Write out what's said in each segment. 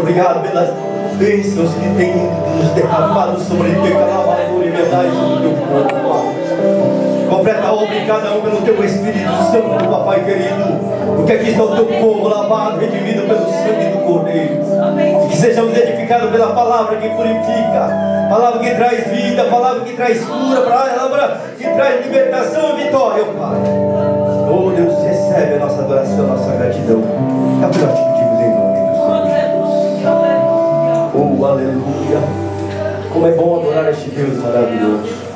Obrigado pelas bênçãos que tem nos derramado sobre cada valor e verdade do teu povo, Pai. Completa a obra em cada um pelo teu Espírito Santo, Papai querido. Porque aqui está o teu povo lavado, redimido pelo sangue do Cordeiro. E que sejamos edificados pela palavra que purifica, palavra que traz vida, palavra que traz cura, palavra que traz libertação e vitória, Pai. Oh Deus, recebe a nossa adoração, a nossa gratidão. É o que nós te pedimos em nome do Senhor Jesus. Oh, aleluia. Como é bom adorar este Deus maravilhoso.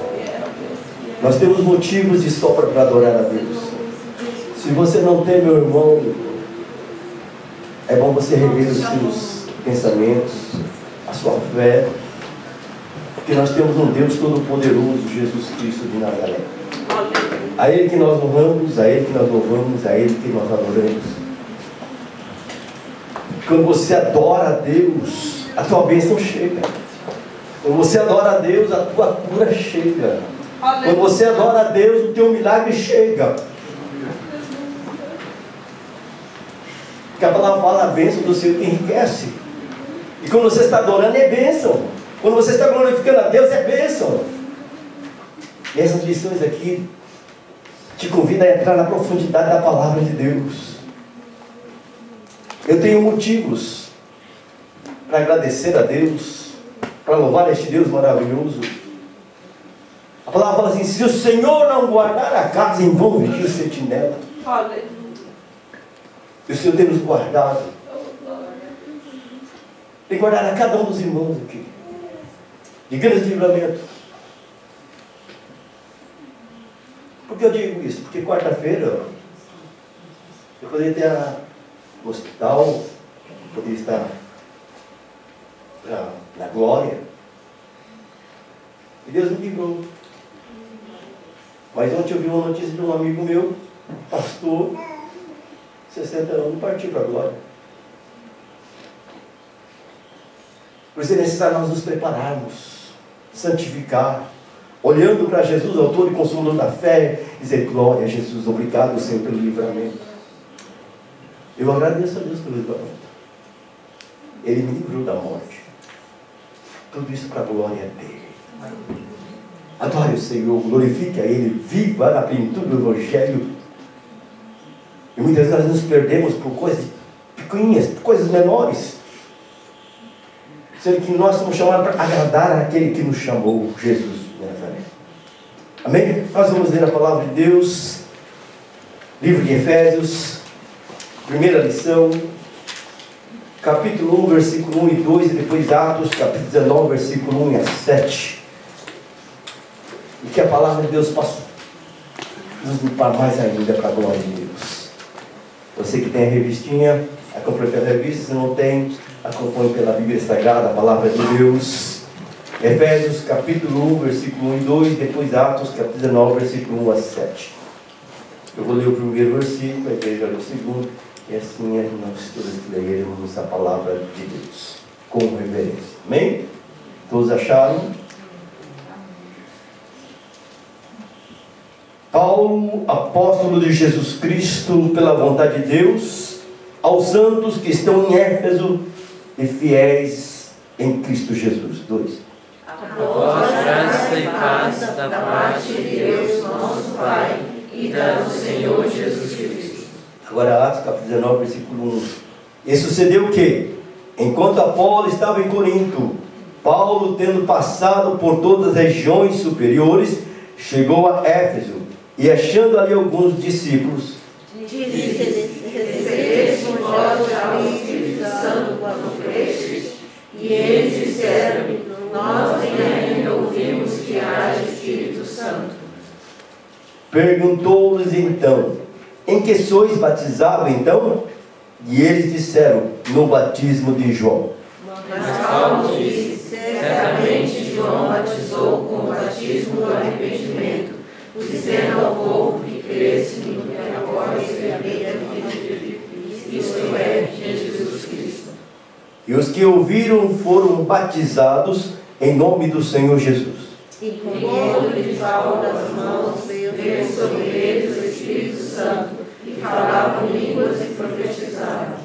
Nós temos motivos de sobra para adorar a Deus. Se você não tem, meu irmão, é bom você rever os seus pensamentos, a sua fé, porque nós temos um Deus todo-poderoso, Jesus Cristo de Nazaré. A Ele que nós honramos, a Ele que nós louvamos, a Ele que nós adoramos. Quando você adora a Deus, a tua bênção chega. Quando você adora a Deus, a tua cura chega. Quando você adora a Deus, o teu milagre chega. Porque a palavra fala, a bênção do Senhor que enriquece. E quando você está adorando, é bênção. Quando você está glorificando a Deus, é bênção. E essas lições aqui te convidam a entrar na profundidade da palavra de Deus. Eu tenho motivos para agradecer a Deus, para louvar este Deus maravilhoso. A palavra fala assim: se o Senhor não guardar a casa, em vão vigia o sentinela. E o Senhor tem nos guardado. Tem guardado a cada um dos irmãos aqui, de grande livramento. Por que eu digo isso? Porque quarta-feira eu poderia estar no hospital, eu poderia estar na glória. E Deus me livrou. Mas ontem eu vi uma notícia de um amigo meu, pastor, 60 anos, partiu para a glória. Por isso é necessário nós nos prepararmos, santificar, olhando para Jesus, autor e consumador da fé, dizer: glória a Jesus, obrigado, Senhor, pelo livramento. Eu agradeço a Deus pelo livramento. Ele me livrou da morte. Tudo isso para a glória dele. Adore o Senhor, glorifique a Ele, viva na plenitude do Evangelho. E muitas vezes nós nos perdemos por coisas pequenas, por coisas menores, sendo que nós somos chamados para agradar aquele que nos chamou, Jesus de Nazaré. Amém? Nós vamos ler a palavra de Deus, livro de Efésios, primeira lição, capítulo 1, versículo 1 e 2, e depois Atos, capítulo 19, versículo 1 a 7. E que a palavra de Deus possa nos limpar mais ainda para a glória de Deus. Você que tem a revistinha, acompanhe pela revista. Se não tem, acompanhe pela Bíblia Sagrada, a palavra de Deus. Efésios capítulo 1, versículo 1 e 2, depois Atos capítulo 19, versículo 1 a 7. Eu vou ler o primeiro versículo, a igreja lê o segundo, e assim nós todos leremos a palavra de Deus com reverência. Amém? Todos acharam? Paulo, apóstolo de Jesus Cristo, pela vontade de Deus, aos santos que estão em Éfeso e fiéis em Cristo Jesus. 2. A vós graça e paz da parte de Deus nosso Pai e da do Senhor Jesus Cristo. Agora Atos capítulo 19, versículo 1. E sucedeu que, enquanto Apolo estava em Corinto, Paulo, tendo passado por todas as regiões superiores, chegou a Éfeso. E achando ali alguns discípulos, disse: recebeste vós já o Espírito Santo quando crestes? E eles disseram: nós nem ainda ouvimos que haja Espírito Santo. Perguntou-lhes então: em que sois batizados então? E eles disseram: no batismo de João. Mas Paulo disse: certamente João batizou com o batismo do arrependimento, dizendo ao povo que cresce no que agora se aplica isto é, em Jesus Cristo. E os que ouviram foram batizados em nome do Senhor Jesus. E pondo-lhe Paulo das mãos, veio sobre eles o Espírito Santo, e falavam línguas e profetizavam.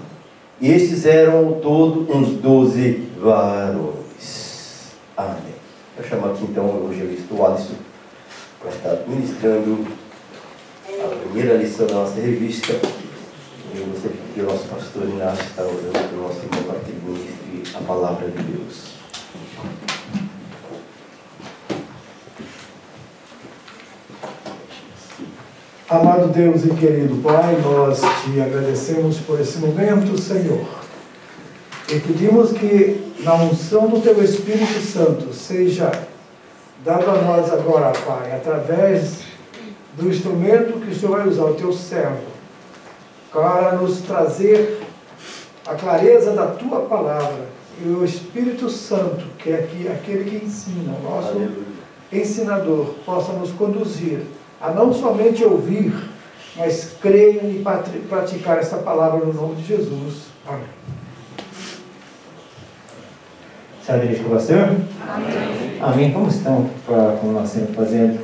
E estes eram todos uns 12 varões. Amém. Eu chamo aqui então o evangelista Alisson para estar ministrando a primeira lição da nossa revista. E eu gostaria que o nosso pastor Inácio está orando para o nosso irmão para que ele ministre a palavra de Deus. Amado Deus e querido Pai, nós te agradecemos por esse momento, Senhor. E pedimos que na unção do Teu Espírito Santo seja dado a nós agora, Pai, através do instrumento que o Senhor vai usar, o Teu servo, para nos trazer a clareza da Tua palavra. E o Espírito Santo, que é aquele que ensina, o nosso ensinador, possa nos conduzir a não somente ouvir, mas crer e praticar essa palavra no nome de Jesus. Amém. Senhora, dirige com o pastor? Amém. Amém. Como estão, como nós sempre fazendo,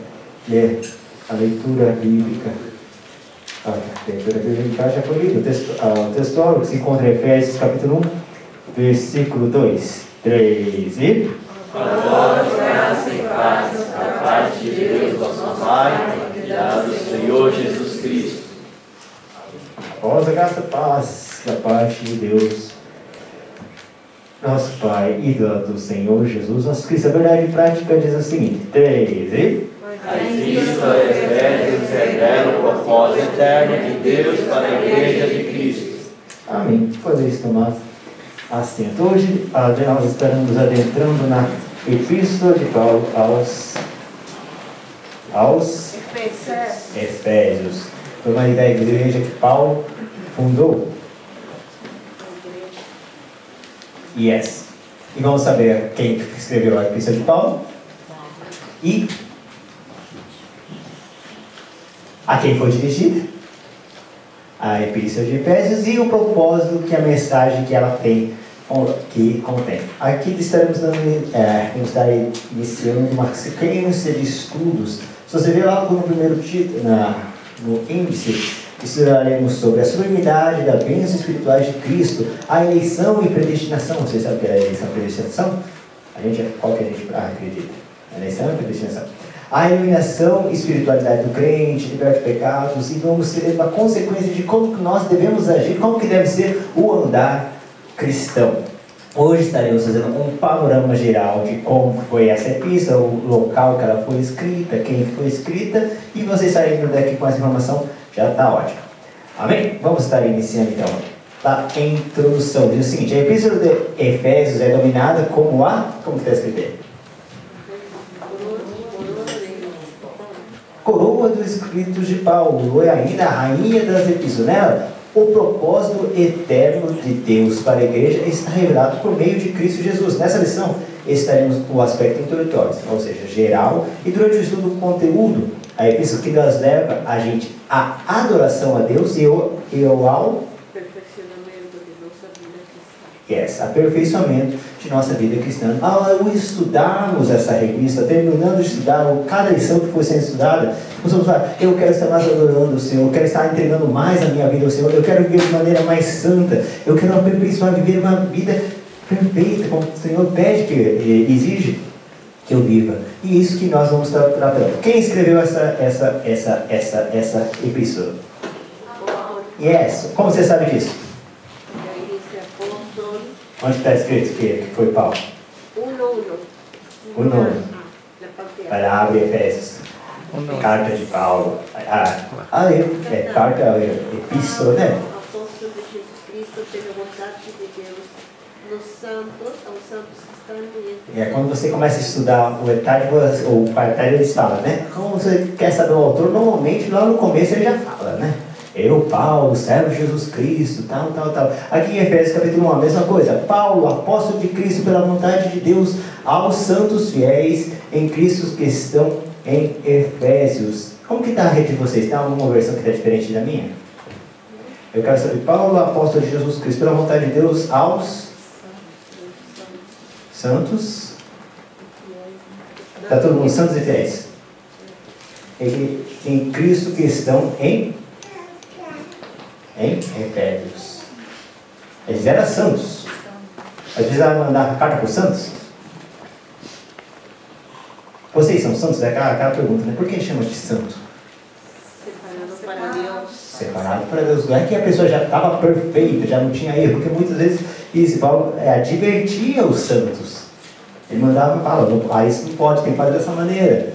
ler a leitura bíblica? A leitura bíblica já foi lida. O texto que se encontra em Efésios, capítulo 1, versículo 2, 3 e... Agora, graça e paz da parte de Deus, nosso Pai, e do Senhor Jesus Cristo. Após a graça e paz da parte de Deus, nosso Pai e do Senhor Jesus, nosso Cristo. A verdade prática diz o seguinte: 3 e... Mas isso é Efésios revela o propósito eterno de Deus para a Igreja de Cristo. Amém. Pode isso tomar assento. Hoje nós estaremos adentrando na Epístola de Paulo aos Efésios. Foi uma ideia de igreja que Paulo fundou. Yes. E vamos saber quem escreveu a Epístola de Paulo e a quem foi dirigida a Epístola de Efésios e o propósito que a mensagem que ela tem, que contém. Aqui estaremos iniciando uma sequência de estudos. Se você ver lá no primeiro título, no índice, estudaremos sobre a sublimidade da bênção espirituais de Cristo, a eleição e predestinação. Você sabe o que é a eleição e predestinação? Qual que a gente acredita? A eleição e predestinação. A iluminação e espiritualidade do crente, liberta pecados, e vamos ter uma consequência de como que nós devemos agir, como que deve ser o andar cristão. Hoje estaremos fazendo um panorama geral de como foi essa epístola, o local que ela foi escrita, quem foi escrita, e você saindo daqui com essa informação já está ótimo. Amém? Vamos estar iniciando então a introdução. Diz o seguinte: a epístola de Efésios é dominada como como está escrito aí? Coroa dos escritos de Paulo, e ainda a rainha das epístolas. Nela, o propósito eterno de Deus para a igreja está revelado por meio de Cristo Jesus. Nessa lição, estaremos no aspecto introdutório, ou seja, geral, e durante o estudo do conteúdo, a epístola que nos leva a gente à adoração a Deus e ao aperfeiçoamento de nossa vida cristã. Ao estudarmos essa revista, terminando de estudar, cada lição que for sendo estudada, nós vamos falar: eu quero estar mais adorando o Senhor, eu quero estar entregando mais a minha vida ao Senhor, eu quero viver de maneira mais santa, eu quero aperfeiçoar, viver uma vida perfeita, como o Senhor pede, que exige que eu viva. E isso que nós vamos estar tratando. Quem escreveu essa epístola? Yes. Como você sabe disso? Onde está escrito que foi Paulo? 1:1. Para abrir Efésios. Carta de Paulo. Carta, epístola, né? Apóstolo de Jesus Cristo, pela vontade de Deus, aos santos que estão no E quando você começa a estudar o detalhe, eles falam, né? Como você quer saber o autor, normalmente lá no começo ele já fala, né? Eu, Paulo, servo de Jesus Cristo, tal. Aqui em Efésios capítulo 1, a mesma coisa. Paulo, apóstolo de Cristo, pela vontade de Deus, aos santos fiéis em Cristo que estão em Efésios. Como que está a rede de vocês? Tem alguma versão que está diferente da minha? Eu quero saber: Paulo, apóstolo de Jesus Cristo, pela vontade de Deus, aos santos. Está todo mundo santos e fiéis? Em Cristo que estão em Efésios. Eles eram santos. Mas precisavam mandar carta para os santos? Vocês são santos? É aquela pergunta, né? Por que chama de santo? Separado para Deus. Separado para Deus. Não é que a pessoa já estava perfeita, já não tinha erro, porque muitas vezes isso, Paulo advertia os santos. Ele mandava e falava, isso não pode, tem que fazer dessa maneira.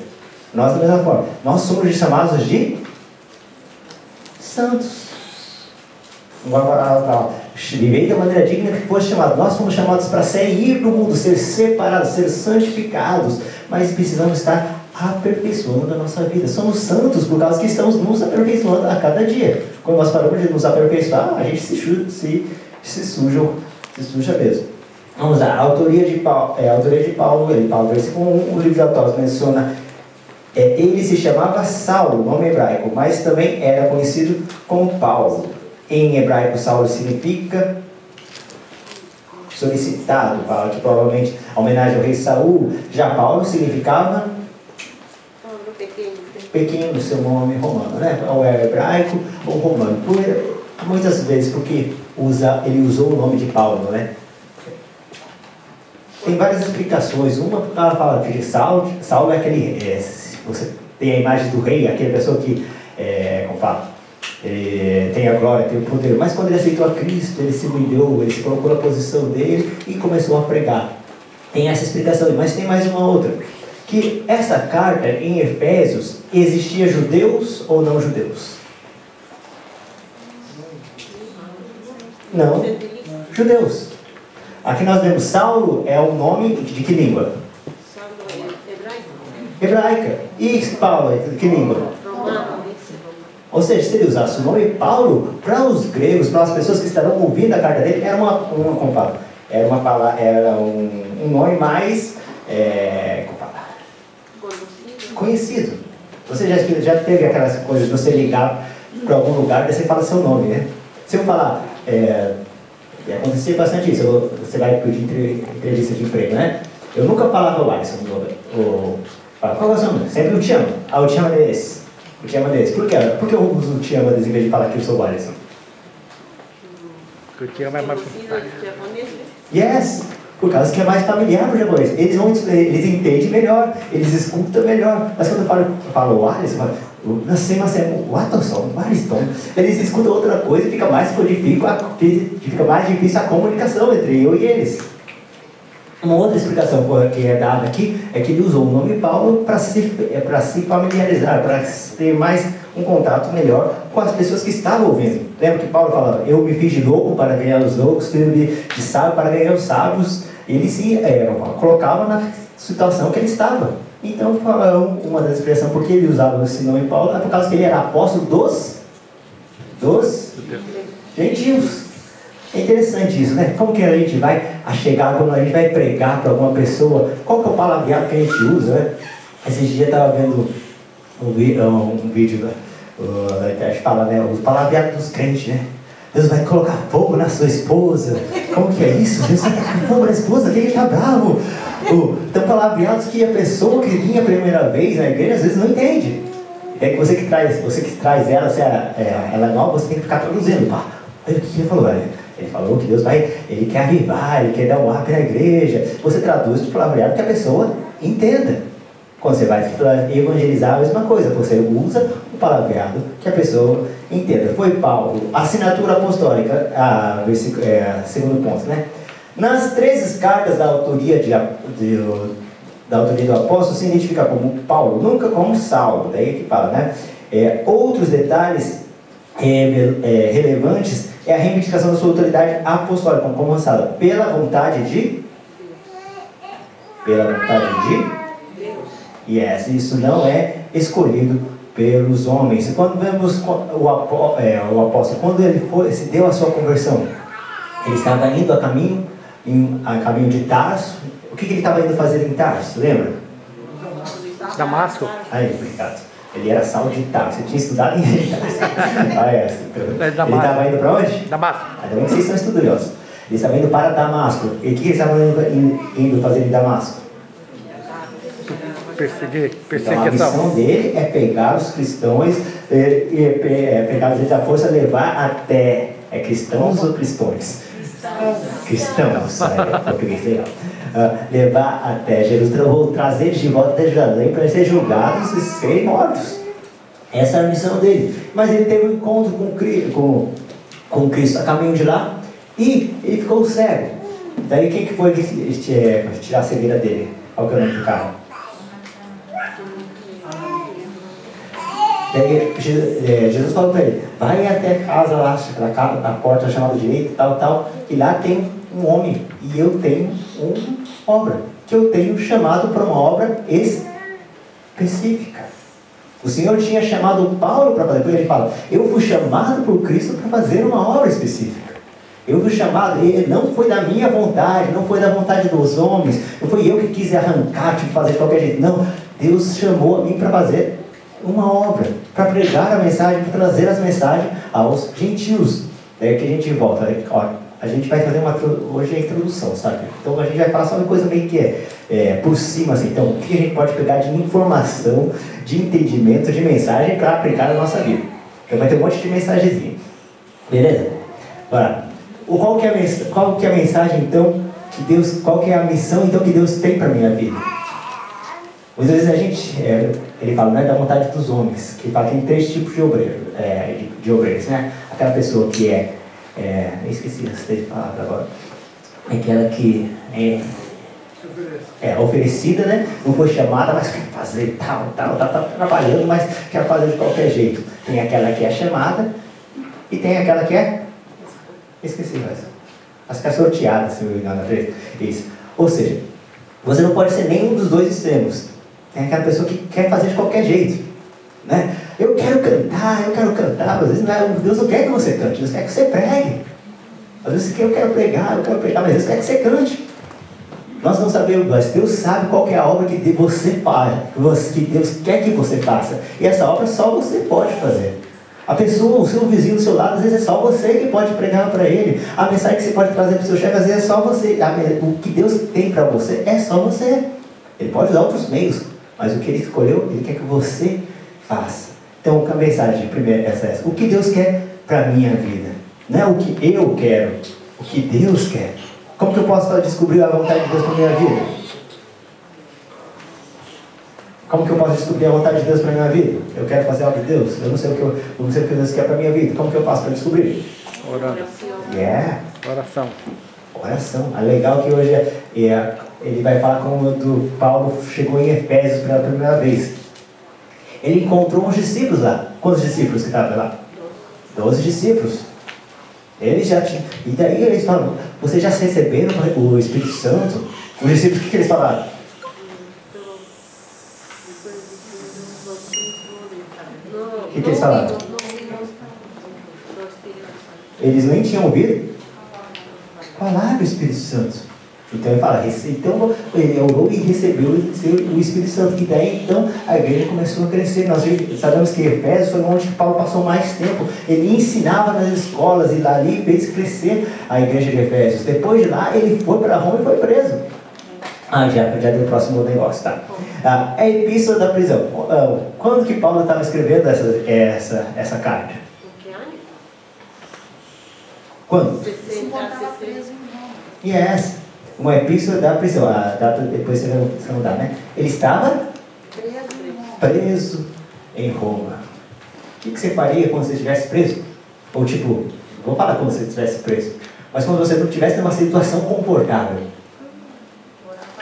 Nós da mesma forma. Nós somos chamados de santos. Vivei da maneira digna que fosse chamado. Nós fomos chamados para sair do mundo, ser separados, ser santificados, mas precisamos estar aperfeiçoando a nossa vida. Somos santos por causa que estamos nos aperfeiçoando a cada dia. Quando nós paramos de nos aperfeiçoar, a gente se suja mesmo. Vamos lá, a autoria de Paulo, Paulo, versículo 1, o livro de Atos menciona, ele se chamava Saulo, nome hebraico, mas também era conhecido como Paulo. Em hebraico, Saulo significa solicitado, Paulo, que provavelmente a homenagem ao rei Saul. Já Paulo significava pequeno, no seu nome romano, né? Ou é hebraico ou romano. Muitas vezes porque ele usou o nome de Paulo, né? Tem várias explicações. Uma, ela fala que Saulo é aquele, você tem a imagem do rei, aquela pessoa que, como fala, tem a glória, tem o poder, mas quando ele aceitou a Cristo, ele se humilhou, ele se colocou na posição dele e começou a pregar. Tem essa explicação, mas tem mais uma outra, que essa carta em Efésios, existia judeus ou não judeus? Não, judeus. Aqui nós vemos Saulo é o nome de que língua? Saulo é hebraico. Hebraica. E Paulo é de que língua? Romano. Ou seja, se ele usasse o nome Paulo, para os gregos, para as pessoas que estavam ouvindo a carta dele, era um nome mais conhecido. Você já teve aquelas coisas de você ligar para algum lugar e você fala seu nome, né? Se eu falar, acontecia bastante isso, você vai pedir entrevista de emprego, né? Eu nunca falava o Alisson, qual é o seu nome? Sempre o te amo. Eu te amo desse. O te amo desse. Por quê? Por que eu uso o te amo desse em vez de falar que eu sou o Alisson? Porque o te amo é mais... Yes! Por causa que é mais familiar para o japonês. Eles entendem melhor, eles escutam melhor. Mas quando eu falo o Alisson, eu falo, o Alisson, eles escutam outra coisa e fica mais difícil a comunicação entre eu e eles. Uma outra explicação que é dada aqui é que ele usou o nome Paulo para se familiarizar, para ter mais um contato melhor com as pessoas que estavam ouvindo. Lembra que Paulo falava, eu me fiz de louco para ganhar os loucos, filho de sábio para ganhar os sábios. Ele se colocava na situação que ele estava. Então, uma das expressões por que ele usava esse nome Paulo é por causa que ele era apóstolo dos gentios. É interessante isso, né? Como que a gente vai chegar, quando a gente vai pregar para alguma pessoa, qual que é o palavreado que a gente usa, né? Esses dias eu estava vendo um vídeo, a gente fala, né? Os palavreados dos crentes, né? Deus vai colocar fogo na sua esposa. Como que é isso? Deus vai colocar fogo na esposa, quem está bravo? Então, palavreados que a pessoa que vinha a primeira vez na igreja, às vezes não entende. É que você que traz ela, se ela é nova, você tem que ficar traduzindo. Pá, o que ele falou, velho? Ele falou que Deus ele quer avivar, ele quer dar um up na igreja. Você traduz para o palavreado que a pessoa entenda. Quando você vai evangelizar, a mesma coisa. Você usa o palavreado que a pessoa entenda. Foi Paulo, assinatura apostólica, segundo ponto, né? Nas 13 cartas da autoria do apóstolo se identifica como Paulo, nunca como Saulo. Daí que fala, né? Outros detalhes relevantes é a reivindicação da sua autoridade apostólica, como lançada pela vontade de Deus. Isso não é escolhido pelos homens. Quando vemos o apóstolo, quando ele se deu a sua conversão, ele estava indo a caminho de Tarso. O que ele estava indo fazer em Tarso? Lembra? Damasco. Obrigado. Ele era Saulo de Tarso. Você tinha estudado em Tarso. Ele estava indo para onde? Damasco. Ainda bem que vocês são estudiosos. Ele estava indo para Damasco. E o que ele estava indo fazer em Damasco? Perseguição. Então, a missão dele é pegar os cristãos, pegar eles à força, levar até cristãos ou cristões? cristãos, português legal, levar até Jerusalém, ou trazer de volta até Jerusalém para ser julgados e serem mortos. Essa era a missão dele. Mas ele teve um encontro com Cristo a caminho de lá e ele ficou cego. Daí quem que foi tirar a cegueira dele? Qual que é o nome do carro? Daí Jesus falou para ele: vai até casa lá, a porta chamada direita, tal, e lá tem um homem, e eu tenho uma obra, que eu tenho chamado para uma obra específica. O Senhor tinha chamado Paulo para fazer, porque ele fala: eu fui chamado por Cristo para fazer uma obra específica. Eu fui chamado, não foi da minha vontade, não foi da vontade dos homens, não foi eu que quis arrancar, fazer de qualquer jeito. Não, Deus chamou a mim para fazer uma obra, para pregar a mensagem, para trazer as mensagens aos gentios. Daí que a gente volta, a gente vai fazer hoje a introdução, sabe? Então a gente vai falar só uma coisa meio que por cima, assim. Então, o que a gente pode pegar de informação, de entendimento, de mensagem para aplicar na nossa vida. Então vai ter um monte de mensagenzinha. Beleza? Agora, qual que é a mensagem então que Deus, qual que é a missão então que Deus tem para a minha vida? Muitas vezes a gente, ele fala, não é da vontade dos homens, que fala que tem 3 tipos de obreiros, né? Aquela pessoa que esqueci as 3 palavras agora, aquela que é oferecida, né? Não foi chamada, mas quer fazer tal, tá trabalhando, mas quer fazer de qualquer jeito. Tem aquela que é chamada e tem aquela que esqueci mais. As que é sorteadas, se não me engano, isso. Ou seja, você não pode ser nenhum dos 2 extremos. Tem aquela pessoa que quer fazer de qualquer jeito, né? Eu quero cantar. Às vezes Deus não quer que você cante, Deus quer que você pregue. Às vezes eu quero pregar, mas Deus quer que você cante. Nós não sabemos, mas Deus sabe qual que é a obra que você faz, que Deus quer que você faça. E essa obra só você pode fazer. A pessoa, o seu vizinho do seu lado, às vezes é só você que pode pregar para ele. A mensagem que você pode trazer para o seu chefe, às vezes é só você. O que Deus tem para você é só você. Ele pode usar outros meios, mas o que Ele escolheu, Ele quer que você faça. Então, a mensagem primeiro é essa. O que Deus quer para a minha vida? Não é o que eu quero, o que Deus quer. Como que eu posso descobrir a vontade de Deus para a minha vida? Como que eu posso descobrir a vontade de Deus para a minha vida? Eu quero fazer algo de Deus, eu não sei o que Deus quer para a minha vida. Como que eu faço para descobrir? Orando. Oração. É legal que hoje ele vai falar como Paulo chegou em Efésios pela primeira vez. Ele encontrou uns discípulos lá. Quantos discípulos que estavam lá? 12 discípulos. Ele já tinha. E daí eles falam: vocês já receberam o Espírito Santo? Os discípulos, o que eles falaram? O que eles falaram? Eles nem tinham ouvido falar do Espírito Santo. Então ele fala, ele orou e recebeu o Espírito Santo. E daí então a igreja começou a crescer. Nós sabemos que Efésios foi onde Paulo passou mais tempo. Ele ensinava nas escolas e lá ali fez crescer a igreja de Efésios. Depois de lá ele foi para Roma e foi preso. Já deu o próximo negócio, tá? A epístola da prisão. Quando que Paulo estava escrevendo essa carta? Quando? 60. Yes. Uma epístola da prisão. A data depois você vai mudar, né? Ele estava preso em Roma. O que você faria quando você estivesse preso? Ou vou falar quando você estivesse preso, mas quando você não estivesse numa situação confortável.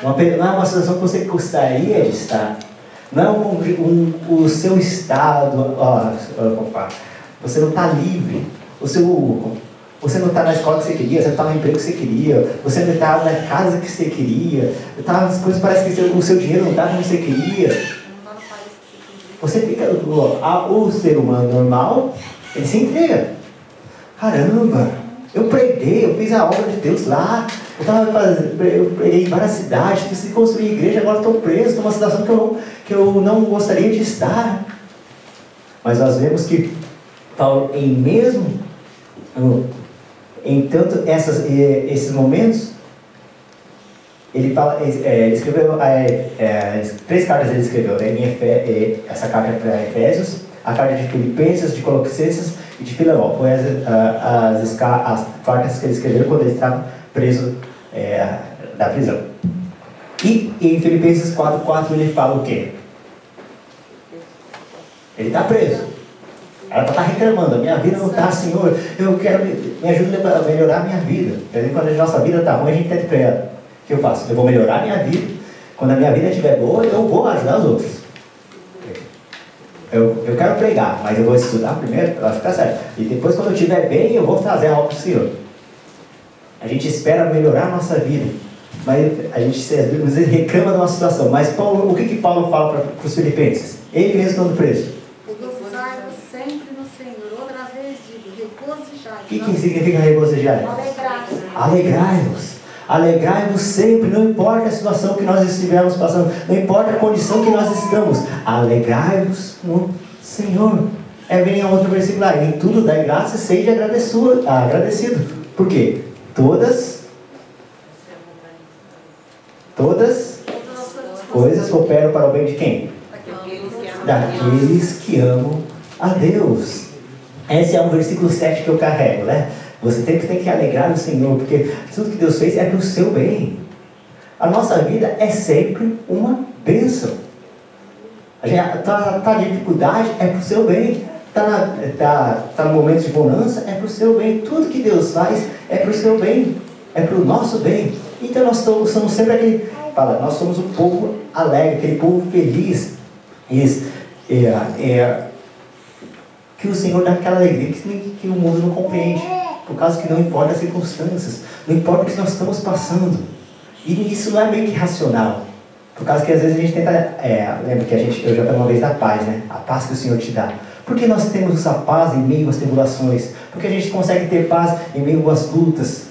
Não é uma situação que você gostaria de estar. Não é o seu estado. Você não está livre. Você não está na escola que você queria, você não está no emprego que você queria, você não está na casa que você queria, as coisas parecem que o seu dinheiro não está como você queria. Você fica. O ser humano normal, ele se entrega. Caramba, eu preguei, eu fiz a obra de Deus lá, eu preguei em várias cidades, preciso construir igreja, agora estou preso, estou numa situação que eu não gostaria de estar. Mas nós vemos que Paulo, entanto, esses momentos, ele escreveu 3 cartas ele escreveu, né? Essa carta é para Efésios, a carta de Filipenses, de Colossenses e de Filemão. Foi as cartas que ele escreveu quando ele estava preso da prisão. E em Filipenses 4:4 ele fala o quê? Ele está preso. Ela está reclamando, a minha vida não está, Senhor, eu quero, me ajuda a melhorar a minha vida. Quer dizer, quando a nossa vida está ruim, a gente pede para ela. O que eu faço? Eu vou melhorar a minha vida. Quando a minha vida estiver boa, eu vou ajudar os outros. Eu quero pregar, mas eu vou estudar primeiro, eu acho que está certo. E depois, quando eu estiver bem, eu vou trazer algo para o Senhor. A gente espera melhorar a nossa vida, mas a gente às vezes reclama de uma situação. Mas Paulo, o que Paulo fala para os filipenses? Ele mesmo estando preso. Gozai-vos sempre no Senhor. Outra vez digo, regozijai. O que significa regozijar? Alegrai-vos. Alegrai-vos. Alegrai-vos sempre, não importa a situação que nós estivermos passando, não importa a condição que nós estamos, alegrai-vos no Senhor. Vem a outro versículo lá, em tudo dai graça e seja agradecido. Por quê? Todas coisas cooperam para o bem de quem? Daqueles que amam a Deus. Esse é um versículo 7 que eu carrego, né? Você tem que alegrar o Senhor, porque tudo que Deus fez é para o seu bem. A nossa vida é sempre uma bênção. Está em dificuldade, é para o seu bem. Está no momento de bonança, é para o seu bem. Tudo que Deus faz é para o seu bem, é para o nosso bem. Então nós somos sempre nós somos um povo alegre, aquele povo feliz. Que o Senhor dá aquela alegria que o mundo não compreende. Por causa que não importa as circunstâncias, não importa o que nós estamos passando. E isso não é meio que racional. Por causa que às vezes a gente tenta... lembra que eu já falei uma vez da paz, né? A paz que o Senhor te dá. Por que nós temos essa paz em meio às tribulações? Porque a gente consegue ter paz em meio às lutas.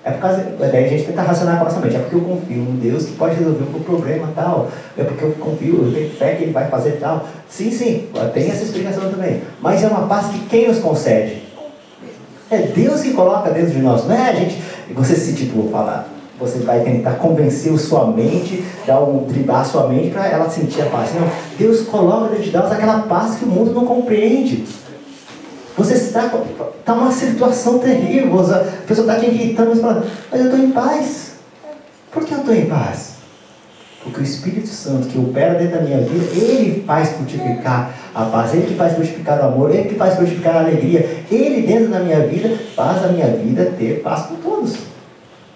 Daí a gente tenta racionar com a nossa mente. É porque eu confio em Deus que pode resolver o problema tal. É porque eu confio, eu tenho fé que Ele vai fazer tal. Sim, tem essa explicação também. Mas é uma paz que quem nos concede? É Deus que coloca dentro de nós. Não é a gente... Você você vai tentar convencer a sua mente, driblar a sua mente para ela sentir a paz. Não, Deus coloca dentro de nós aquela paz que o mundo não compreende. Você está numa situação terrível, a pessoa está te irritando, falando, mas eu estou em paz. Por que eu estou em paz? Porque o Espírito Santo que opera dentro da minha vida, Ele faz frutificar a paz, Ele que faz frutificar o amor, Ele que faz frutificar a alegria. Ele dentro da minha vida faz a minha vida ter paz com todos.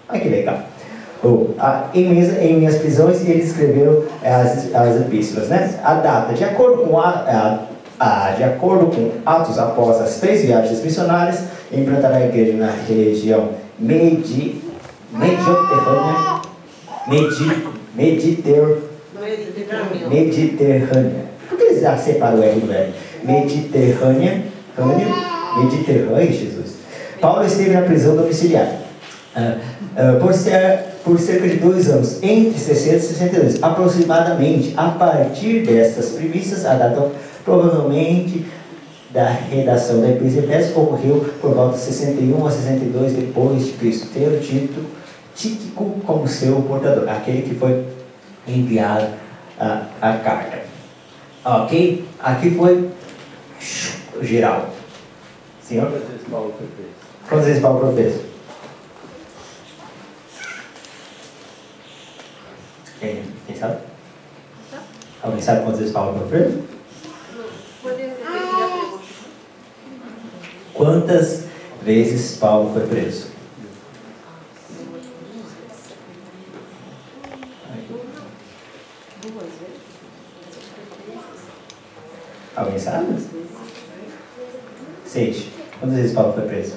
Olha que legal. Em minhas prisões, eles escreveram as epístolas, né? A data, de acordo com Atos, após as 3 viagens missionárias, implantaram a igreja na região Mediterrânea. Por que eles separam o R do R? Mediterrânea, Jesus. Paulo esteve na prisão domiciliar por cerca de 2 anos, entre 60 e 62, aproximadamente. A partir dessas premissas, a data provavelmente da redação da Epístola de Efésios ocorreu por volta de 61 a 62 depois de Cristo, tendo Tíquico como seu portador, aquele que foi enviado a carta. Ok? Aqui foi geral. Senhor? Quantas vezes Paulo foi preso? Quantas vezes Paulo foi preso? Quem sabe? Alguém sabe quantas vezes Paulo foi preso? Quantas vezes Paulo foi preso? Alguém sabe? 6. Quantas vezes Paulo foi preso?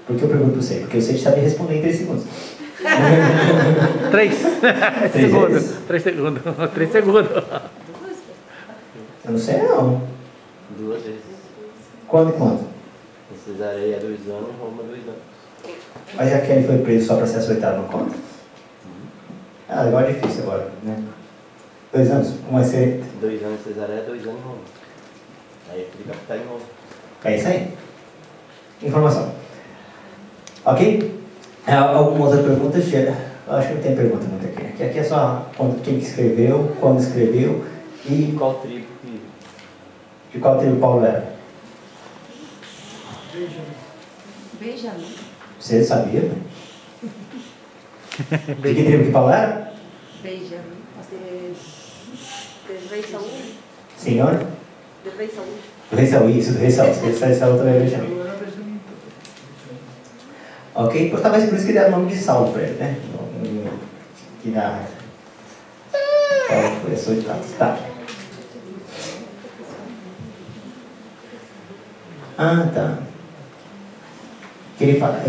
Por que eu pergunto para você? Porque eu sei que sabe responder em 3 segundos. 3 segundos. 3 segundos. 3 segundos. Eu não sei não. 2 vezes. Quando e quando? Em Cesareia 2 anos, Roma 2 anos. Mas já que ele foi preso só para ser açoitado, não conta? Agora é difícil agora, né? 2 anos? Como vai ser? 2 anos em Cesareia, 2 anos em Roma. Aí fica que está em Roma. É isso aí. Informação. Ok? Alguma outra pergunta? Eu acho que não tem pergunta muito aqui. Aqui é só quem que escreveu, quando escreveu e... Qual tribo que... De qual tribo Paulo era? Benjamin. Você sabia? Né? De que tribo que Paulo era? Benjamin. Del rei Saul. Senhor? Del rei Saul. Do rei Saul, isso, do rei Saul. O rei Saul também é Benjamim. Ok? Talvez por isso que deram o nome de Saulo para ele, né? Que na... Paulo foi açoitado. Tá. Ah, tá. Que ele fala,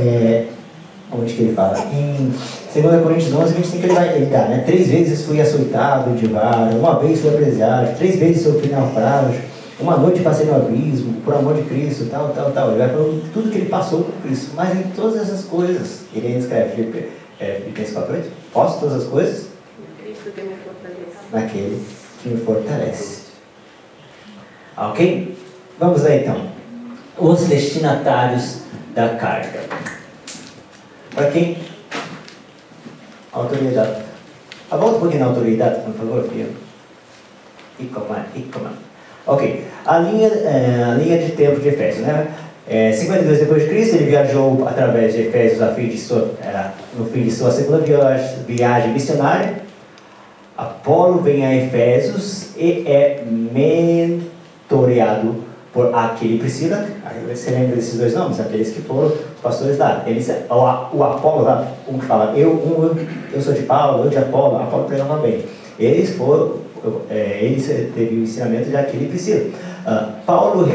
onde que ele fala? Em 2 Coríntios 11, 25 ele dá, né? 3 vezes fui açoitado de vara, uma vez fui apresiado, 3 vezes sofri naufrágio, uma noite passei no abismo, por amor de Cristo, tal. Ele vai falando tudo que ele passou por Cristo, mas em todas essas coisas, ele ainda escreve, Filipenses 4:8, posso todas as coisas? Cristo que me fortalece. Naquele que me fortalece. Ok? Vamos lá então. Os destinatários da carta. Para quem? Autoridade. Volta um pouquinho na autoridade, por favor, filho. Icoma. Ok. A linha de tempo de Efésios, né? 52 depois de Cristo, ele viajou através de Efésios no fim de sua segunda viagem missionária. Apolo vem a Efésios e é mentoreado por Aquila e Priscila. Você lembra desses 2 nomes? Aqueles que foram os pastores lá. O Apolo lá, um que fala, eu sou de Paulo, eu de Apolo. Apolo pregava bem. Eles teve o ensinamento de Aquila e Priscila. Paulo,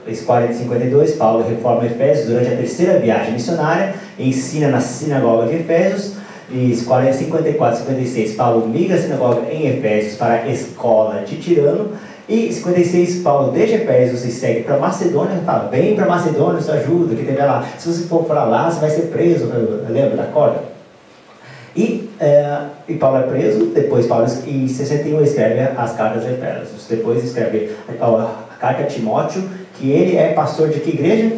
esse 40-52, Paulo reforma Efésios durante a 3ª viagem missionária, ensina na sinagoga de Efésios. E 54-56, Paulo migra a sinagoga em Efésios para a escola de Tirano. E 56, Paulo deixa Efésios e segue para Macedônia. Ele fala, vem para Macedônia, isso ajuda, que teve lá. Se você for para lá, você vai ser preso, lembra da corda? E Paulo é preso, depois Paulo em 61 escreve as cartas de Efésios. Depois escreve a carta a Timóteo, que ele é pastor de que igreja?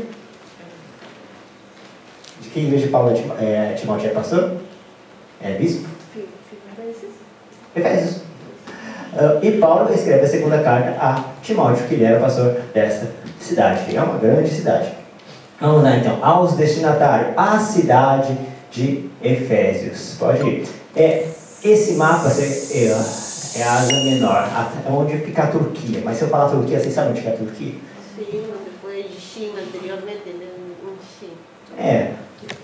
De que igreja Paulo Timóteo é pastor? É bispo? Efésios. E Paulo escreve a segunda carta a Timóteo, que ele era pastor desta cidade, que é uma grande cidade. Vamos lá então, aos destinatários, a cidade de Efésios. Pode ir. Esse mapa é a Ásia Menor, é onde fica a Turquia. Mas se eu falar Turquia, vocês sabem onde fica a Turquia? Sim, onde foi China anteriormente, China.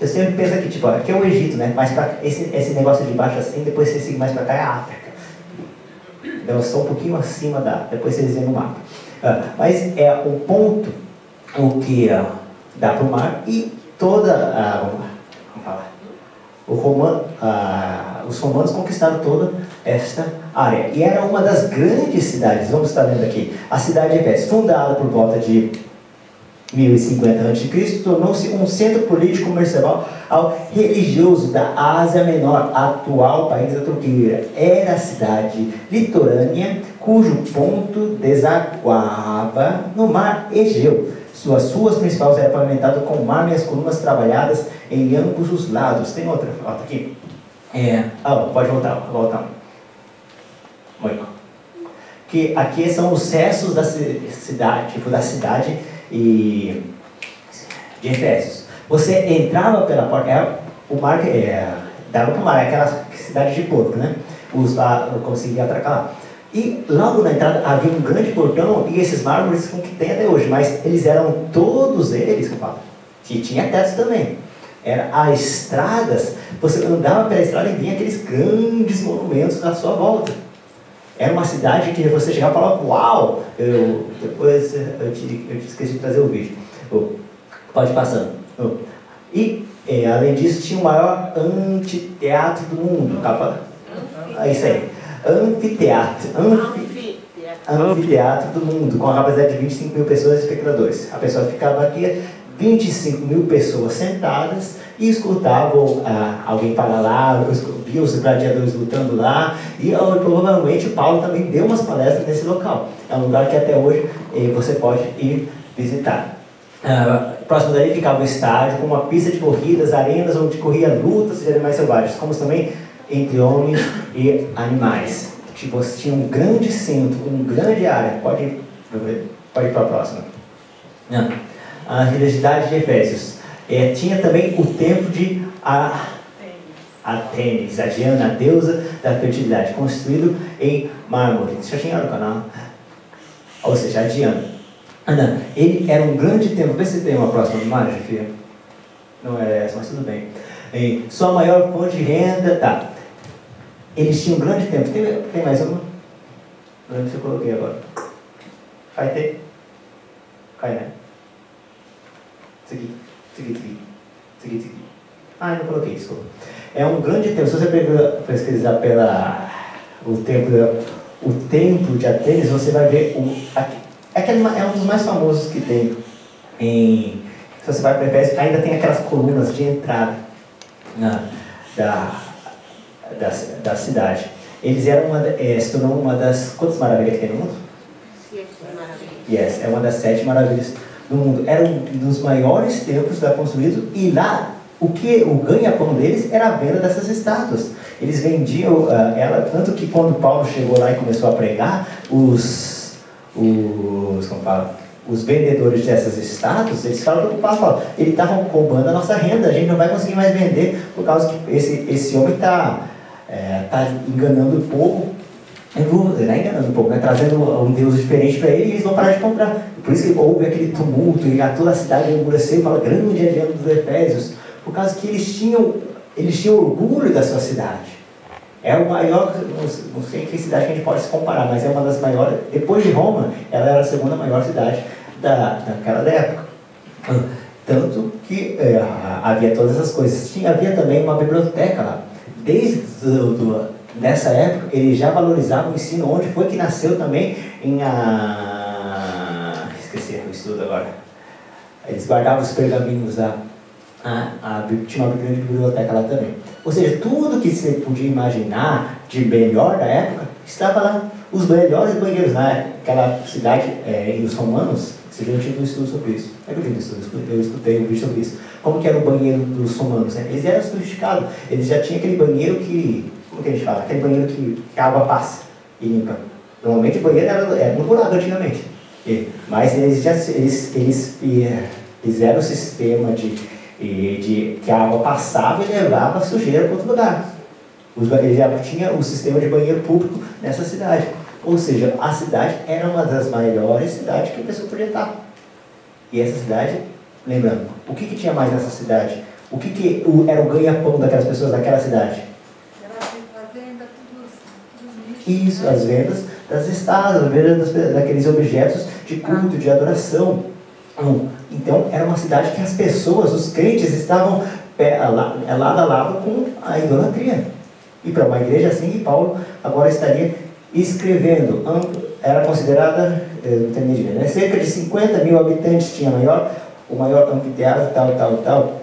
Eu sempre penso aqui, tipo, aqui é o Egito, né? Mas esse negócio de baixo assim, depois você segue mais pra cá é a África. Então eu sou um pouquinho acima depois vocês veem no mapa. Mas é o ponto o que dá para o mar e toda os romanos conquistaram toda esta área. E era uma das grandes cidades, vamos estar vendo aqui, a cidade de Efésios, fundada por volta de 1050 a.C., tornou-se um centro político, comercial, religioso da Ásia Menor, atual país da Turquia. Era a cidade litorânea, cujo ponto desaguava no mar Egeu. Suas ruas principais eram pavimentadas com mármore e as colunas trabalhadas em ambos os lados. Tem outra foto aqui? Pode voltar. Muito. Que aqui são os restos da cidade, de Efésios. Você entrava pela porta, o mar dava para o mar, aquela cidade de porco, né? Conseguia atracar lá. E logo na entrada havia um grande portão e esses mármores que tem até hoje, mas eles eram todos eles, que tinha tetos também. As estradas, você andava pela estrada e vinha aqueles grandes monumentos à sua volta. Era uma cidade que você chegava e falava, uau! Depois eu te esqueci de trazer o vídeo. Pode ir passando. E, além disso, tinha o maior anfiteatro do mundo. É isso aí. Anfiteatro do mundo, com a capacidade de 25 mil pessoas e espectadores. A pessoa ficava aqui, 25 mil pessoas sentadas e escutavam alguém falar lá, via os gladiadores lutando lá, e provavelmente o Paulo também deu umas palestras nesse local. É um lugar que até hoje você pode ir visitar. Próximo dali ficava o estádio com uma pista de corridas, arenas onde corria lutas de animais selvagens, como também entre homens e animais. Você tinha um grande centro, uma grande área. Pode ir. Pode ir para a próxima. Não. A religiosidade de Efésios. Tinha também o templo de Atênis, a Diana, a deusa da fertilidade, construído em mármore. Deixa eu chegar no canal. Ou seja, a Diana. Ele era um grande templo. Vê se tem uma próxima imagem, filha. Não é essa, mas tudo bem. Sua maior fonte de renda, tá. Eles tinham um grande templo. Tem mais uma? Não lembro se eu coloquei agora. Vai ter? Cai, né? Seguir. Ah, eu não coloquei, desculpa. É um grande templo. Se você pesquisar o templo de Atenas, você vai ver é um dos mais famosos que tem. Se você vai para Efésios, ainda tem aquelas colunas de entrada da cidade. Eles eram se tornou uma das... Quantas maravilhas que tem no mundo? 7 maravilhas. Yes, é uma das 7 maravilhas do mundo. Era um dos maiores templos da construído, e lá o ganha-pão deles era a venda dessas estátuas. Eles vendiam ela, tanto que quando Paulo chegou lá e começou a pregar, os vendedores dessas estátuas, eles ficaram preocupados, ele está roubando a nossa renda, a gente não vai conseguir mais vender, por causa que esse homem está enganando o povo. Não é enganando um pouco, trazendo um Deus diferente para ele, e eles vão parar de comprar. Por isso que houve aquele tumulto, e toda a cidade endureceu e fala, grande é diante dos Efésios, por causa que eles tinham orgulho da sua cidade. É o maior, não sei que cidade que a gente pode se comparar, mas é uma das maiores. Depois de Roma, ela era a segunda maior cidade daquela época. Tanto que havia todas essas coisas. Havia também uma biblioteca lá. Desde nessa época, eles já valorizavam o ensino, onde foi que nasceu também esqueci o estudo agora. Eles guardavam os pergaminhos lá. Tinha uma grande biblioteca lá também. Ou seja, tudo que você podia imaginar de melhor da época estava lá. Os melhores banheiros naquela cidade, e os romanos, você já tinha um estudo sobre isso. Eu escutei um vídeo sobre isso. Como que era o banheiro dos romanos? Eles eram sofisticados. Eles já tinham aquele banheiro que, como que a gente fala? Aquele banheiro que a água passa e limpa. Normalmente o banheiro era no buraco antigamente. Mas eles fizeram o sistema de que a água passava e levava a sujeira para outro lugar. Eles já tinham o sistema de banheiro público nessa cidade. Ou seja, a cidade era uma das maiores cidades que a pessoa podia estar. E essa cidade, lembrando, o que tinha mais nessa cidade? O que era o ganha-pão daquelas pessoas daquela cidade? Era a venda dos lixos. Isso, as vendas das estátuas, as vendas daqueles objetos de culto, de adoração. Então, era uma cidade que as pessoas, os crentes, estavam lado a lado com a idolatria. E para uma igreja assim, que Paulo agora estaria escrevendo. Era considerada, não tenho nem ideia, cerca de 50 mil habitantes tinha o maior anfiteatro, tal.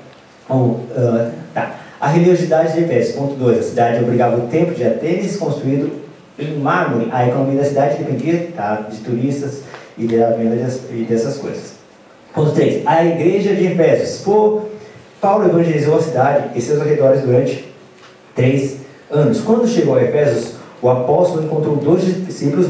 A religiosidade de Efésios, ponto 2. A cidade obrigava o templo de Atenas, construído em mármore. A economia da cidade dependia de turistas e da venda dessas coisas. Ponto 3. A igreja de Efésios. Paulo evangelizou a cidade e seus arredores durante 3 anos. Quando chegou a Efésios, o apóstolo encontrou 2 discípulos,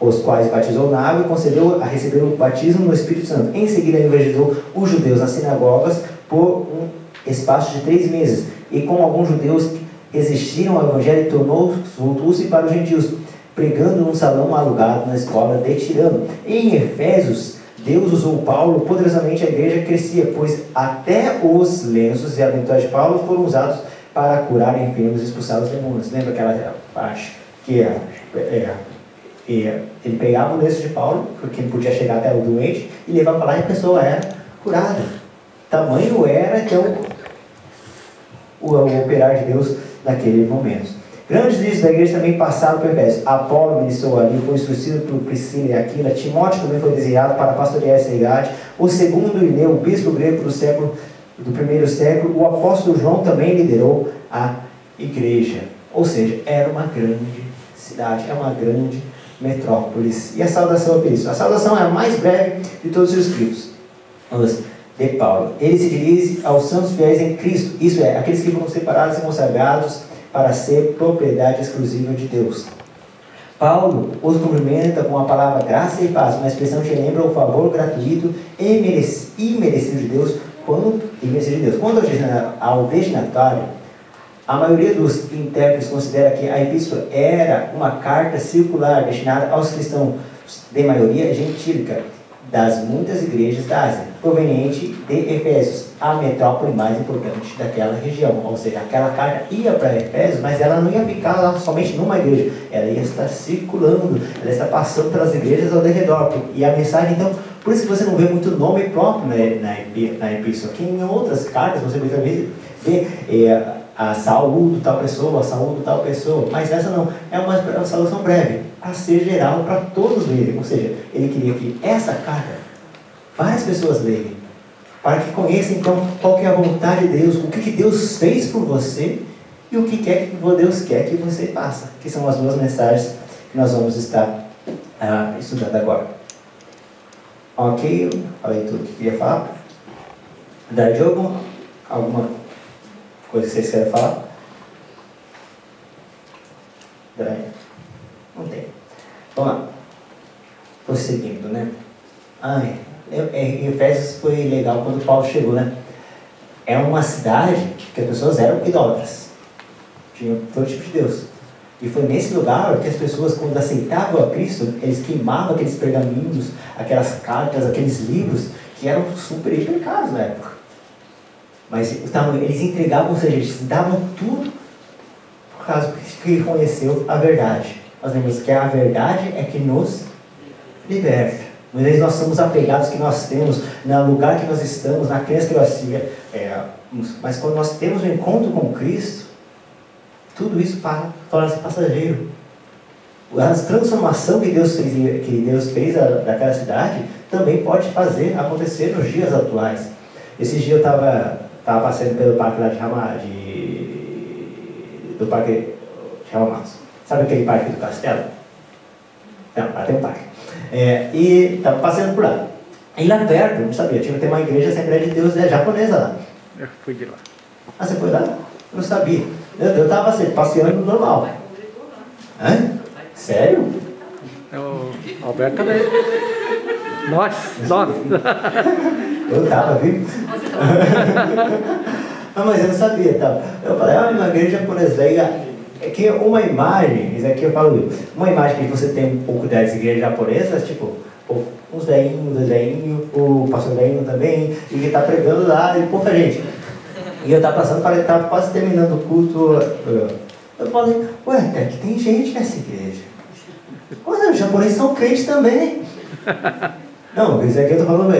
os quais batizou na água e concedeu a receber o batismo no Espírito Santo. Em seguida, evangelizou os judeus nas sinagogas por um espaço de 3 meses. E com alguns judeus que resistiram ao evangelho, voltou-se para os gentios, pregando num salão alugado na escola de Tirano. Em Efésios, Deus usou Paulo poderosamente, a igreja crescia, pois até os lenços e aventais de Paulo foram usados para curar enfermos e expulsar os demônios. Lembra aquela parte que ele pegava o lenço de Paulo, porque ele podia chegar até o doente, e levava para lá e a pessoa era curada. Tamanho era então o operar de Deus naquele momento. Grandes líderes da igreja também passaram por Efésios. Apolo ministrou ali, foi instruído por Priscila e Aquila. Timóteo também foi desejado para pastorear essa idade. O segundo Irineu, o bispo grego do primeiro século, o apóstolo João também liderou a igreja. Ou seja, era uma grande cidade, é uma grande metrópolis. E a saudação é por isso. A saudação é a mais breve de todos os escritos de Paulo. Ele se dirige aos santos fiéis em Cristo, isso é, aqueles que foram separados e consagrados para ser propriedade exclusiva de Deus. Paulo os cumprimenta com a palavra graça e paz, uma expressão que lembra o favor gratuito e imerecido de Deus. Quando ao destinatário, a maioria dos intérpretes considera que a epístola era uma carta circular destinada aos cristãos de maioria gentílica das muitas igrejas da Ásia, proveniente de Efésios, a metrópole mais importante daquela região. Ou seja, aquela carta ia para Efésios, mas ela não ia ficar lá somente numa igreja, ela ia estar circulando, ela ia estar passando pelas igrejas ao redor. E a mensagem, então, por isso que você não vê muito nome próprio na epístola, que em outras cartas você muitas vezes vê a saúde tal pessoa, a saúde tal pessoa, mas essa não, é uma saudação breve, a ser geral para todos lerem. Ou seja, ele queria que essa carta várias pessoas lerem, para que conheçam então qual que é a vontade de Deus, o que Deus fez por você e o que Deus quer que você faça, que são as duas mensagens que nós vamos estar estudando agora. Ok, eu falei tudo que queria falar. Dar jogo, alguma coisa que vocês querem falar? Não tem. Vamos lá. Prosseguindo, né? Em Efésios foi legal quando Paulo chegou, né? É uma cidade que as pessoas eram idólatras. Tinham todo tipo de Deus. E foi nesse lugar que as pessoas, quando aceitavam a Cristo, eles queimavam aqueles pergaminhos, aquelas cartas, aqueles livros, que eram super hiper caros na época. Mas eles entregavam, ou seja, eles davam tudo por causa que conheceu a verdade. Nós lembramos que a verdade é que nos liberta. Muitas vezes nós somos apegados que nós temos no lugar que nós estamos, na crença que nós temos, mas quando nós temos um encontro com Cristo, tudo isso torna-se passageiro. A transformação que Deus fez daquela cidade também pode acontecer nos dias atuais. Esse dia eu estava passando pelo parque lá do parque de Ramatos. Sabe aquele parque do Castelo? Não, lá tem um parque. E estava passeando por lá. E lá perto, não sabia, tinha que ter uma igreja Assembleia de Deus japonesa lá. Eu fui de lá. Ah, você foi lá? Eu não sabia. Eu estava passeando normal. Hã? Sério? O Alberto também. Nós. Eu estava, viu? Não, mas eu não sabia. Tá? Eu falei, uma igreja japonesa. É que uma imagem, isso aqui eu falo, uma imagem que você tem um pouco das igrejas japonesas, tipo, uns velhinhos, dois velhinhos, o pastor velhinho também, e que está pregando lá, e pouca gente. E eu estava passando, estava quase terminando o culto. Eu falei, até que tem gente nessa igreja. Os japoneses são crentes também. Não, isso aqui eu estou falando,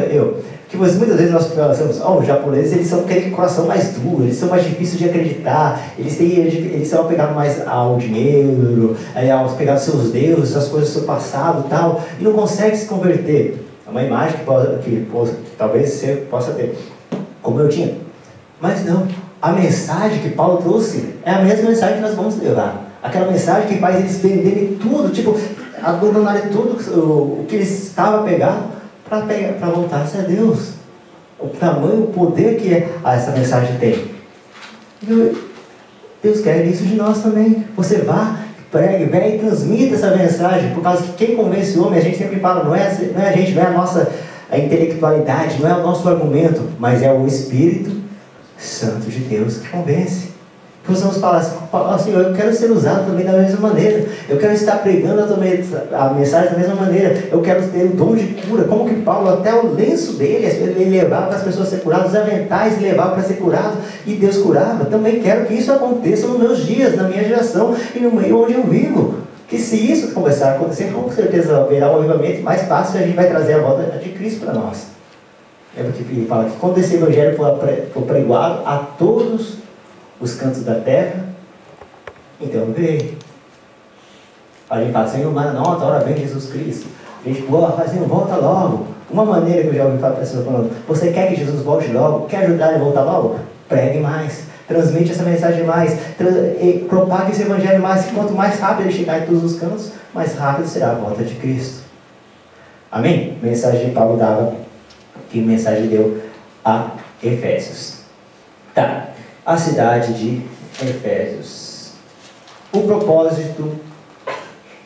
que muitas vezes nós pensamos, os japoneses eles são aquele coração mais duro, eles são mais difíceis de acreditar, eles são apegados mais ao dinheiro, apegados aos seus deuses, às coisas do seu passado e tal, e não conseguem se converter. É uma imagem que talvez você possa ter, como eu tinha. Mas não, a mensagem que Paulo trouxe é a mesma mensagem que nós vamos levar. Aquela mensagem que faz eles venderem tudo, abandonarem tudo o que eles estavam pegados para voltar-se a Deus. O tamanho, o poder que essa mensagem tem. Deus quer isso de nós também. Você vá, pregue, venha e transmita essa mensagem, por causa que quem convence o homem, a gente sempre fala, não é a gente, não é a nossa intelectualidade, não é o nosso argumento, mas é o Espírito Santo de Deus que convence. Precisamos falar assim, Senhor, eu quero ser usado também da mesma maneira, eu quero estar pregando a mensagem da mesma maneira, eu quero ter o dom de cura, como que Paulo, até o lenço dele, ele levava para as pessoas ser curadas, os aventais ele levava para ser curado, e Deus curava. Também quero que isso aconteça nos meus dias, na minha geração, e no meio onde eu vivo. Que se isso começar a acontecer, com certeza haverá um avivamento mais fácil, a gente vai trazer a volta de Cristo para nós. Lembra que ele fala que quando esse evangelho for pregoado a todos os cantos da terra, então veio. A gente fala, Senhor, manda nota, hora vem Jesus Cristo. A gente fala, Senhor, volta logo. Uma maneira que eu já ouvi a pessoa falando, você quer que Jesus volte logo? Quer ajudar ele a voltar logo? Pregue mais, transmite essa mensagem mais, propague esse evangelho mais. Quanto mais rápido ele chegar em todos os cantos, mais rápido será a volta de Cristo. Amém? Mensagem de Paulo dava, que mensagem deu a Efésios. Tá. A cidade de Efésios. O propósito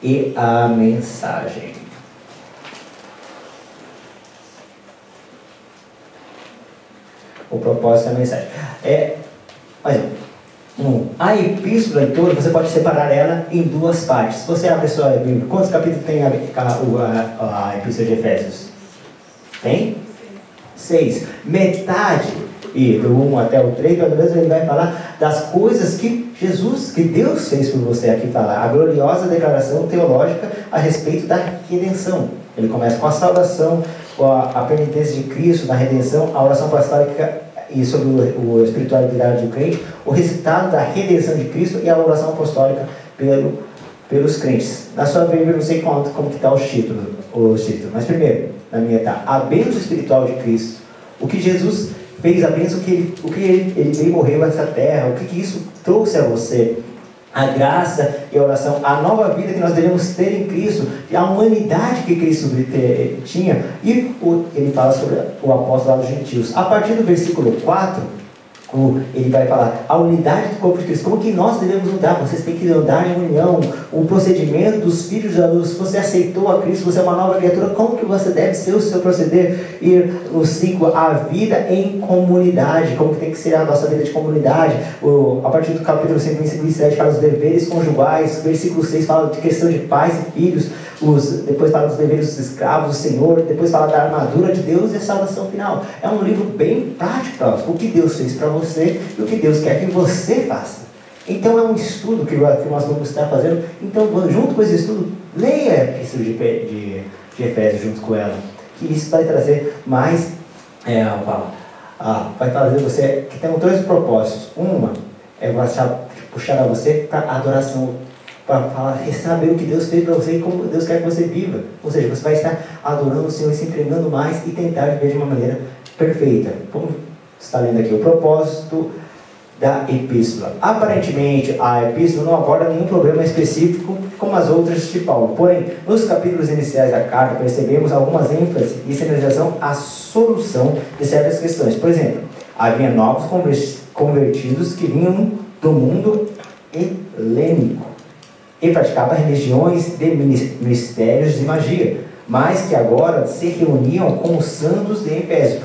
e a mensagem. O propósito da mensagem. A epístola em todo, você pode separar ela em duas partes. Se você abre sua Bíblia, quantos capítulos tem a epístola de Efésios? Tem? 6. Metade, e do 1 até o 3, pelo menos ele vai falar das coisas que Deus fez por você. Aqui falar a gloriosa declaração teológica a respeito da redenção. Ele começa com a saudação, com a penitência de Cristo, na redenção, a oração apostólica e sobre a espiritualidade do crente, o resultado da redenção de Cristo e a oração apostólica pelos crentes. Na sua Bíblia, não sei como que está os títulos, mas primeiro, na minha está a bênção espiritual de Cristo, o que Jesus fez, a bênção o que ele veio e morreu nessa terra, o que isso trouxe a você, a graça e a oração, a nova vida que nós devemos ter em Cristo, a humanidade que Cristo tinha, e ele fala sobre o apóstolo dos gentios. A partir do versículo 4, ele vai falar a unidade do corpo de Cristo, como que nós devemos andar. Vocês têm que andar em união, o procedimento dos filhos da luz. Se você aceitou a Cristo, você é uma nova criatura, como que você deve ser o seu proceder? E o 5, a vida em comunidade, como que tem que ser a nossa vida de comunidade. A partir do capítulo 5, versículo 7 fala dos deveres conjugais, versículo 6 fala de questão de pais e filhos, depois fala dos deveres dos escravos do Senhor, depois fala da armadura de Deus e a salvação final. É um livro bem prático para nós, o que Deus fez para você e o que Deus quer que você faça. Então é um estudo que nós vamos estar fazendo. Então, junto com esse estudo, leia a epístola de Efésios junto com ela, que isso vai trazer mais, vai trazer você, que tem dois propósitos. Uma é puxar a você para a adoração, para saber o que Deus fez para você e como Deus quer que você viva. Ou seja, você vai estar adorando o Senhor, se entregando mais e tentar viver de uma maneira perfeita. Como está lendo aqui, o propósito da epístola. Aparentemente, a epístola não aborda nenhum problema específico como as outras de Paulo. Porém, nos capítulos iniciais da carta, percebemos algumas ênfases e sinalização à solução de certas questões. Por exemplo, havia novos convertidos que vinham do mundo helênico e praticavam religiões de mistérios e magia, mas que agora se reuniam com os santos de Efésios.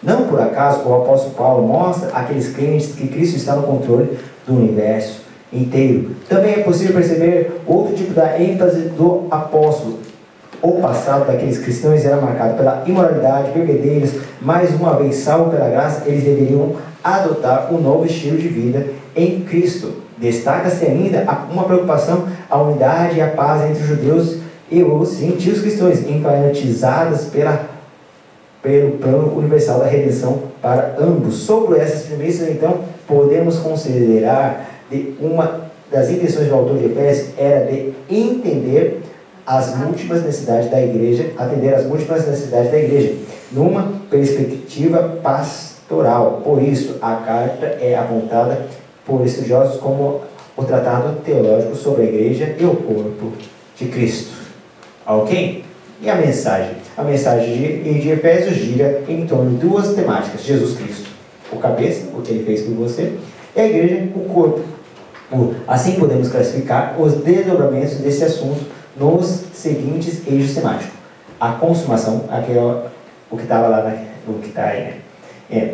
Não por acaso o apóstolo Paulo mostra àqueles crentes que Cristo está no controle do universo inteiro. Também é possível perceber outro tipo da ênfase do apóstolo. O passado daqueles cristãos era marcado pela imoralidade, bebedeiros. Mais uma vez, salvo pela graça, eles deveriam adotar um novo estilo de vida em Cristo. Destaca-se ainda uma preocupação, a unidade e a paz entre os judeus e os gentios cristãos, enfatizadas pelo plano universal da redenção para ambos. Sobre essas premissas, então, podemos considerar uma das intenções do autor de Efésios era de entender as múltiplas necessidades da igreja, atender às múltiplas necessidades da igreja, numa perspectiva pastoral. Por isso, a carta é apontada por estudiosos como o tratado teológico sobre a igreja e o corpo de Cristo. Ok? E a mensagem? A mensagem de Efésios gira em torno de duas temáticas: Jesus Cristo, o cabeça, o que ele fez por você, e a igreja, o corpo. Assim podemos classificar os desdobramentos desse assunto nos seguintes eixos temáticos: a consumação, aqui é o que estava lá, o que está aí, né?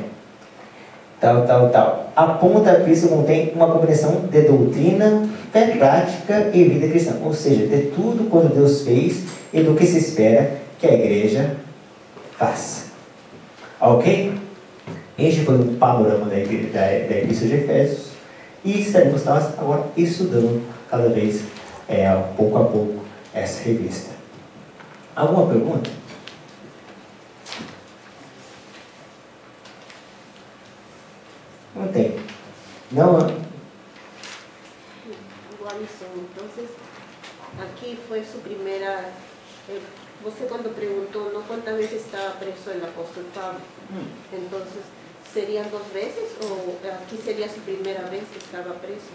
Tal. Aponta a Cristo contém uma compreensão de doutrina, fé prática e vida cristã. Ou seja, de tudo quanto Deus fez e do que se espera que a igreja faça. Ok? Este foi um panorama da Epístola de Efésios. E estaremos nós agora estudando cada vez, pouco a pouco, essa revista. Alguma pergunta? Não tem. Não. Alisson, entonces, aquí fue su primera. Você cuando preguntó, ¿no cuántas veces estaba preso el apóstol Pablo? Entonces, ¿serían 2 veces o aquí sería su primera vez que estaba preso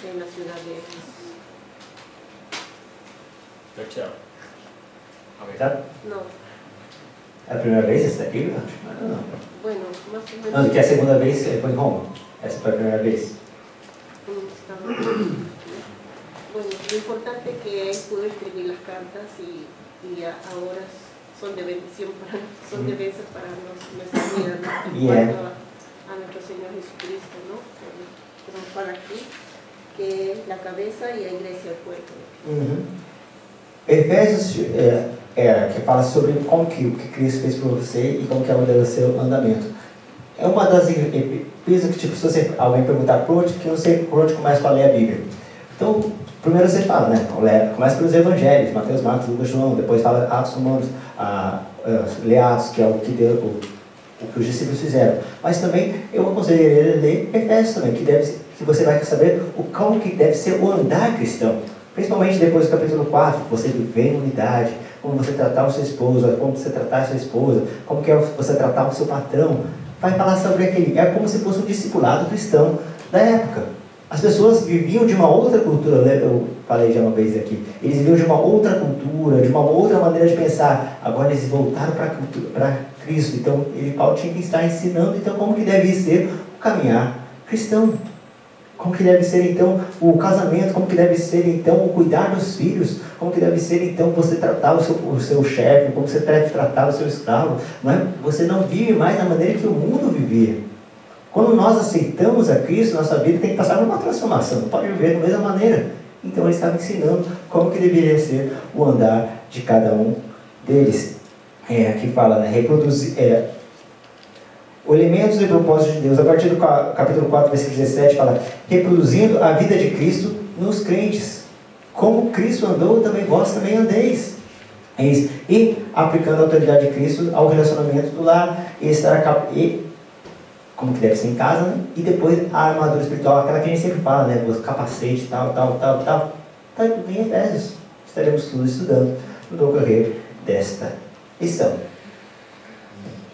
en la ciudad de Éfeso? A verdade? No. A primeira vez essa aqui? Não. Bueno, más o menos. Não, que a segunda vez foi em Roma. Essa foi a primeira vez. Bueno, lo importante es que él pudo escribir las cartas y ahora son de bendición son de bênção para nuestra vida, ¿no? En cuanto a nuestro Señor Jesucristo, ¿no? Como para aquí, que es la cabeza y la iglesia el cuerpo. Efésios que fala sobre como que Cristo fez por você e como que é o seu andamento. É uma das epístolas que, tipo, se alguém perguntar por onde, que eu não sei por onde começa para ler a Bíblia. Então, primeiro você fala, né? Começa pelos evangelhos, Mateus, Marcos, Lucas, João, depois fala Atos Romanos, lê Atos, que é o que os discípulos fizeram. Mas também eu aconselharia a ler Efésios também, que você vai saber como que deve ser o andar cristão. Principalmente depois do capítulo 4, você viver em unidade, como você tratar o seu esposo, como você tratar a sua esposa, como que é você tratar o seu patrão. Vai falar sobre aquele, é como se fosse um discipulado cristão da época. As pessoas viviam de uma outra cultura, eu falei já uma vez aqui, eles viviam de uma outra cultura, de uma outra maneira de pensar. Agora eles voltaram para Cristo, então Paulo tinha que estar ensinando então como que deve ser o caminhar cristão. Como que deve ser então o casamento, como que deve ser então o cuidar dos filhos, como que deve ser então você tratar o seu chefe, como você deve tratar o seu escravo. Não é? Você não vive mais da maneira que o mundo vivia. Quando nós aceitamos a Cristo, nossa vida tem que passar por uma transformação, não pode viver da mesma maneira. Então ele estava ensinando como que deveria ser o andar de cada um deles. Aqui fala, né, reproduzir... elementos e propósitos de Deus, a partir do capítulo 4, versículo 17, fala, reproduzindo a vida de Cristo nos crentes. Como Cristo andou, também vós também andeis. É isso. E aplicando a autoridade de Cristo ao relacionamento do lar, como que deve ser em casa, né? E depois a armadura espiritual, aquela que a gente sempre fala, né? Os capacetes, tal. Está tudo em Efésios. Estaremos tudo estudando no decorrer desta lição.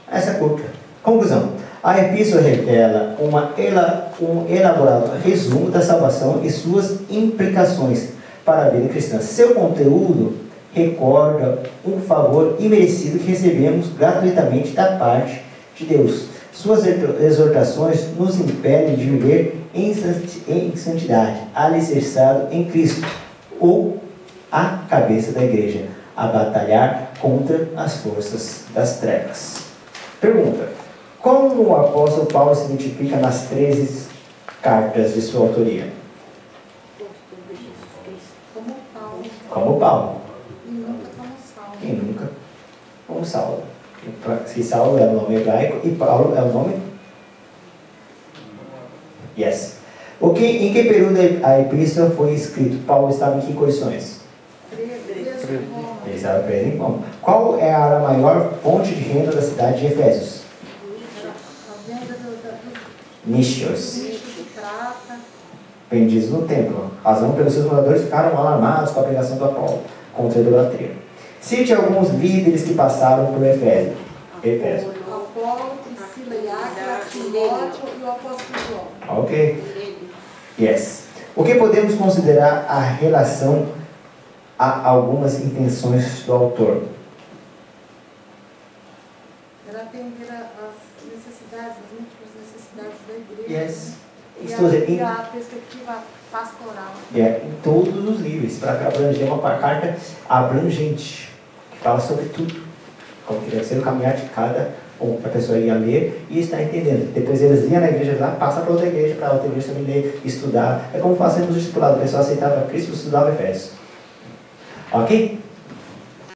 Essa é curta. Conclusão. A epístola revela um elaborado resumo da salvação e suas implicações para a vida cristã. Seu conteúdo recorda um favor imerecido que recebemos gratuitamente da parte de Deus. Suas exortações nos impedem de viver em santidade, alicerçado em Cristo, ou a cabeça da igreja, a batalhar contra as forças das trevas. Pergunta: como o apóstolo Paulo se identifica nas 13 cartas de sua autoria? Como Paulo. E nunca como Saulo. Se Saulo é o nome hebraico e Paulo é o nome? Yes. Em que período a epístola foi escrita? Paulo estava em que condições? Ele estava preso em Roma. Qual é a maior fonte de renda da cidade de Efésios? Nichos. Vendidos no templo. Razão pelos seus moradores ficaram alarmados com a pregação do Apolo contra a idolatria. Cite alguns líderes que passaram por Efésio. Apolo, Priscila e Áquila, Timóteo e o apóstolo João. Ok. Yes. O que podemos considerar a relação a algumas intenções do autor? Ela atender as necessidades, as múltiplas necessidades da igreja. Yes. E a perspectiva pastoral. Em todos os níveis, para abranger uma carta abrangente, que fala sobre tudo, como que deve ser o caminhar de cada um, para a pessoa ir a ler e estar entendendo. Depois eles liam na igreja lá, passa para outra igreja também ler, estudar. É como fazemos o discipulado, o pessoal aceitava Cristo e estudava Efésios. Ok?